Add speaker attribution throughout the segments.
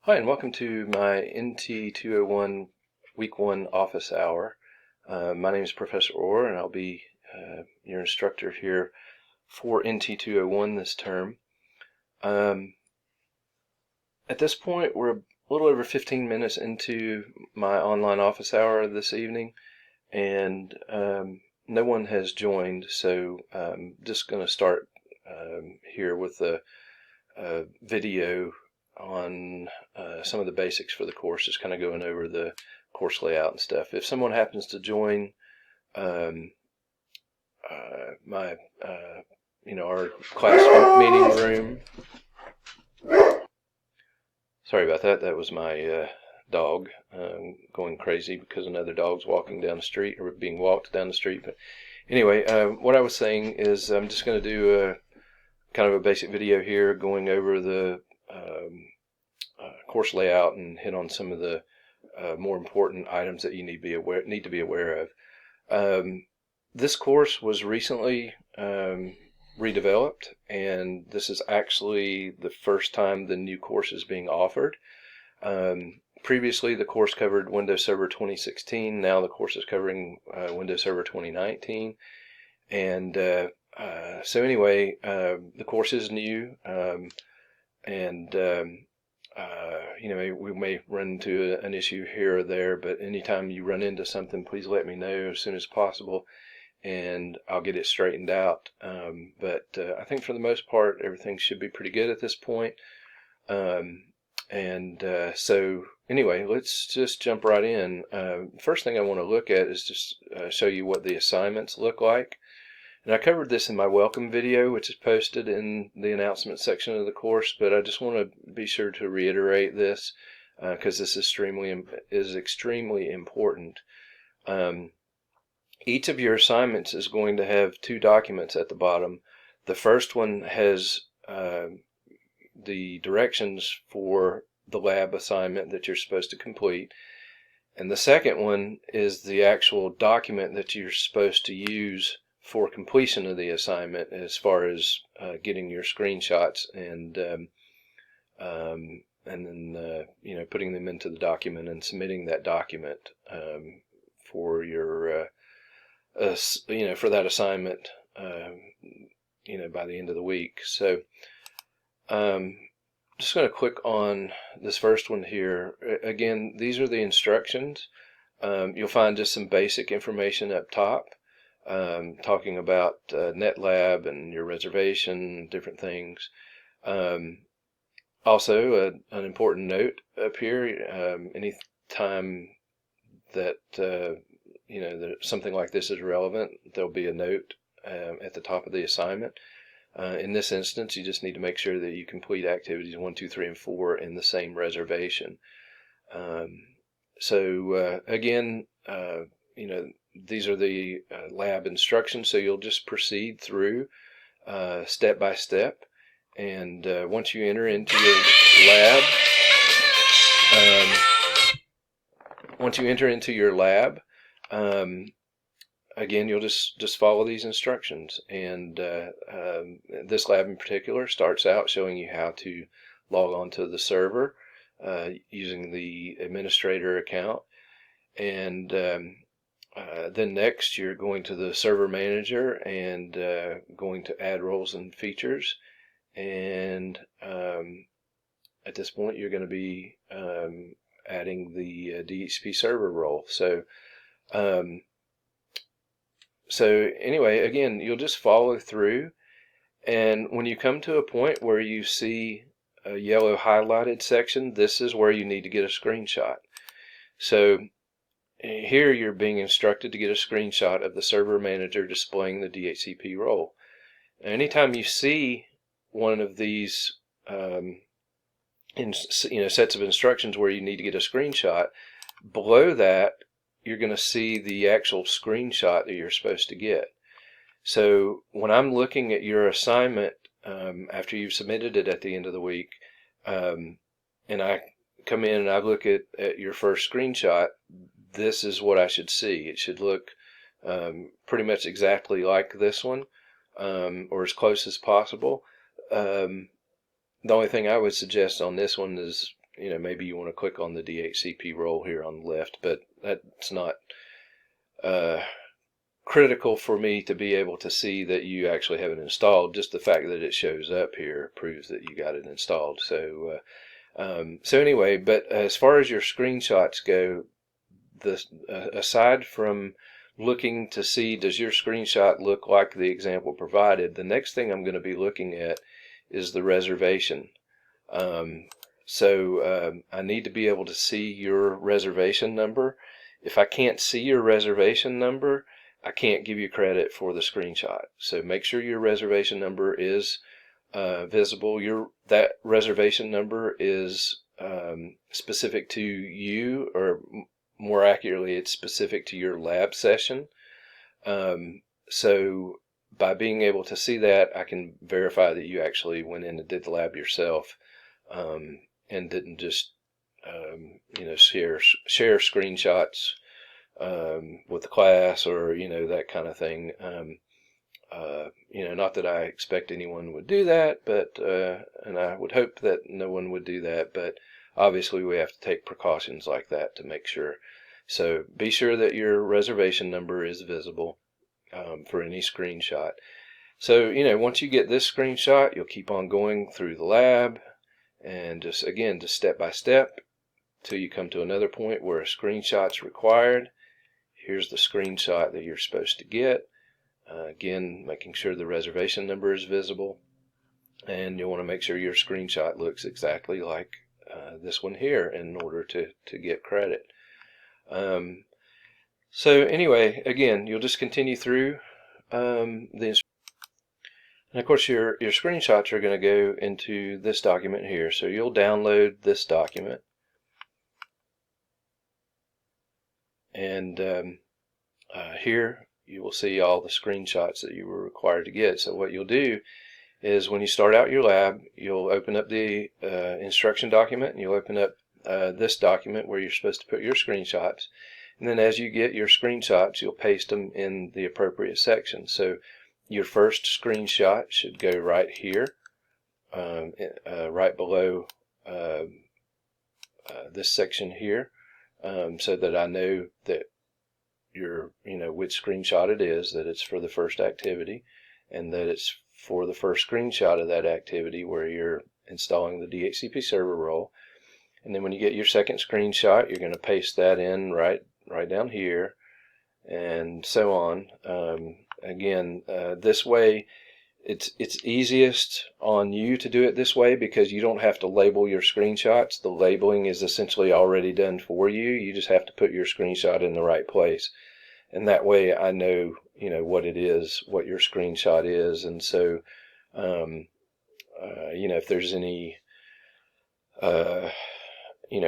Speaker 1: Hi, and welcome to my NT201 Week 1 Office Hour. My name is Professor Orr, and I'll be your instructor here for NT201 this term. At this point, we're a little over 15 minutes into my online office hour this evening, and no one has joined, so I'm just going to start here with a video on some of the basics for the course, just kind of going over the course layout and stuff. If someone happens to join my our class meeting room, sorry about that. That was my dog going crazy because another dog's walking down the street or being walked down the street. But anyway, what I was saying is I'm just going to do a kind of a basic video here going over the course layout and hit on some of the more important items that you need to be aware of. This course was recently redeveloped, and this is actually the first time the new course is being offered. Previously, the course covered Windows Server 2016. Now the course is covering Windows Server 2019. And so anyway, the course is new, we may run into an issue here or there, but anytime you run into something, please let me know as soon as possible, and I'll get it straightened out. But I think for the most part, everything should be pretty good at this point. So anyway, let's just jump right in. First thing I want to look at is just show you what the assignments look like. And I covered this in my welcome video, which is posted in the announcement section of the course, but I just want to be sure to reiterate this because this is extremely important. Each of your assignments is going to have two documents at the bottom. The first one has the directions for the lab assignment that you're supposed to complete, and the second one is the actual document that you're supposed to use for completion of the assignment, as far as getting your screenshots and then putting them into the document and submitting that document for your for that assignment by the end of the week. So just going to click on this first one here. Again, these are the instructions. You'll find just some basic information up top. Talking about NetLab and your reservation, different things. Also, an important note up here, any time that something like this is relevant, there'll be a note at the top of the assignment. In this instance, you just need to make sure that you complete activities 1, 2, 3, and 4 in the same reservation. Again, these are the lab instructions, so you'll just proceed through step by step. And once you enter into your lab, again, you'll just follow these instructions. And this lab in particular starts out showing you how to log on to the server using the administrator account. And then next, you're going to the server manager and going to add roles and features. And at this point, you're going to be adding the DHCP server role. So anyway, again, you'll just follow through. And when you come to a point where you see a yellow highlighted section, this is where you need to get a screenshot. So here you're being instructed to get a screenshot of the server manager displaying the DHCP role. Anytime you see one of these sets of instructions where you need to get a screenshot, below that you're going to see the actual screenshot that you're supposed to get. So when I'm looking at your assignment after you've submitted it at the end of the week, and I come in and I look at your first screenshot, this is what I should see. It should look pretty much exactly like this one, or as close as possible. The only thing I would suggest on this one is maybe you want to click on the DHCP role here on the left, but that's not critical for me to be able to see that you actually have it installed. Just the fact that it shows up here proves that you got it installed. So anyway, but as far as your screenshots go, aside from looking to see does your screenshot look like the example provided, the next thing I'm going to be looking at is the reservation. I need to be able to see your reservation number. If I can't see your reservation number, I can't give you credit for the screenshot. So make sure your reservation number is visible. That reservation number is specific to you, or more accurately, it's specific to your lab session. So by being able to see that, I can verify that you actually went in and did the lab yourself, and didn't just share screenshots with the class, or that kind of thing. Not that I expect anyone would do that, but and I would hope that no one would do that, but obviously we have to take precautions like that to make sure. So be sure that your reservation number is visible for any screenshot. So once you get this screenshot, you'll keep on going through the lab, and just step by step till you come to another point where a screenshot's required. Here's the screenshot that you're supposed to get. Again, making sure the reservation number is visible, and you'll want to make sure your screenshot looks exactly like this one here in order to get credit. So anyway, again, you'll just continue through the and of course your screenshots are going to go into this document here. So you'll download this document, and here you will see all the screenshots that you were required to get. So what you'll do is, when you start out your lab, you'll open up the instruction document, and you'll open up this document where you're supposed to put your screenshots. And then as you get your screenshots, you'll paste them in the appropriate section. So your first screenshot should go right here, right below this section here, so that I know that which screenshot it is, that it's for the first activity, and that it's for the first screenshot of that activity where you're installing the DHCP server role. And then when you get your second screenshot, you're going to paste that in right down here, and so on. This way, it's easiest on you to do it this way, because you don't have to label your screenshots. The labeling is essentially already done for you. You just have to put your screenshot in the right place, and that way I know what it is, what your screenshot is. And so if there's any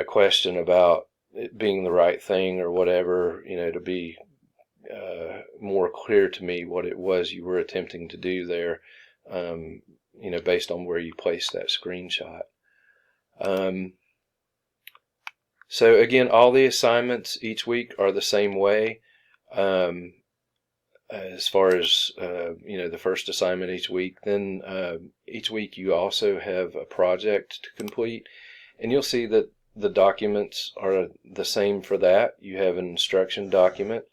Speaker 1: question about it being the right thing or whatever, to be more clear to me what it was you were attempting to do there, based on where you placed that screenshot. So again, all the assignments each week are the same way. As far as the first assignment each week, then each week you also have a project to complete, and you'll see that the documents are the same for that. You have an instruction document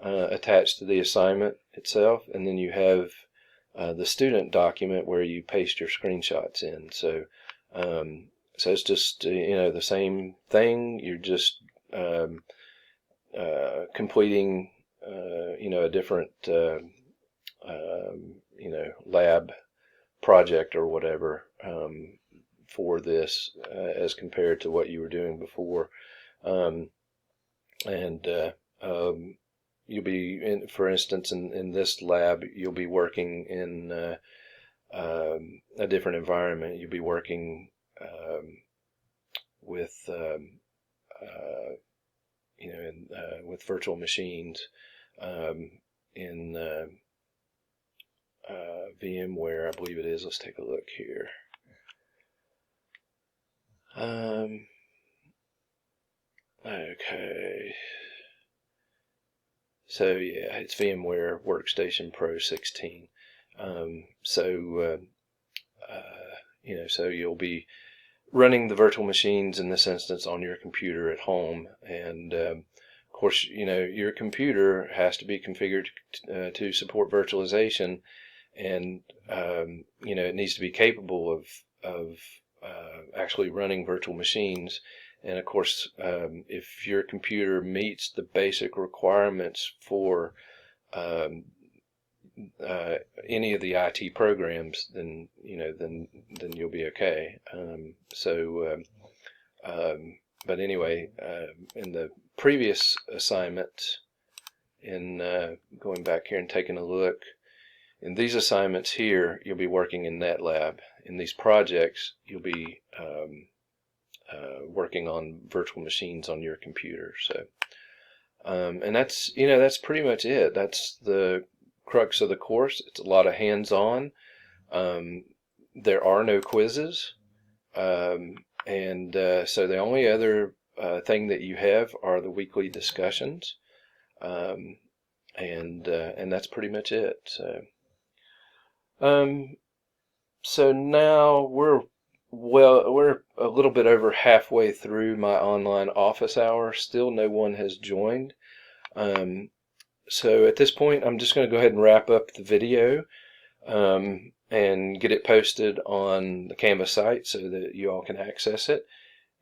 Speaker 1: attached to the assignment itself, and then you have the student document where you paste your screenshots in. So it's just the same thing. You're just completing a different lab project or whatever for this, as compared to what you were doing before. You'll be for instance, in this lab, you'll be working in a different environment. You'll be working with with virtual machines in VMware, I believe it is. Let's take a look here. Okay. So yeah, it's VMware Workstation Pro 16. So you'll be running the virtual machines in this instance on your computer at home. And of course, your computer has to be configured to support virtualization, and it needs to be capable of actually running virtual machines. And of course, if your computer meets the basic requirements for any of the IT programs, then you'll be okay. But anyway, in the previous assignment, in going back here and taking a look, in these assignments here, you'll be working in NetLab. In these projects, you'll be working on virtual machines on your computer. So, and that's pretty much it. That's the crux of the course. It's a lot of hands-on. There are no quizzes, and so the only other thing that you have are the weekly discussions, and that's pretty much it. So now we're a little bit over halfway through my online office hour. Still no one has joined. So at this point, I'm just going to go ahead and wrap up the video and get it posted on the Canvas site so that you all can access it.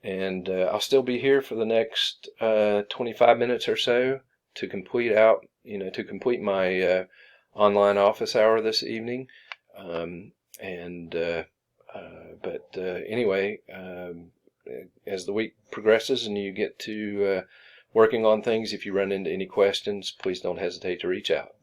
Speaker 1: And I'll still be here for the next 25 minutes or so to complete my online office hour this evening. Anyway, as the week progresses and you get to working on things, if you run into any questions, please don't hesitate to reach out.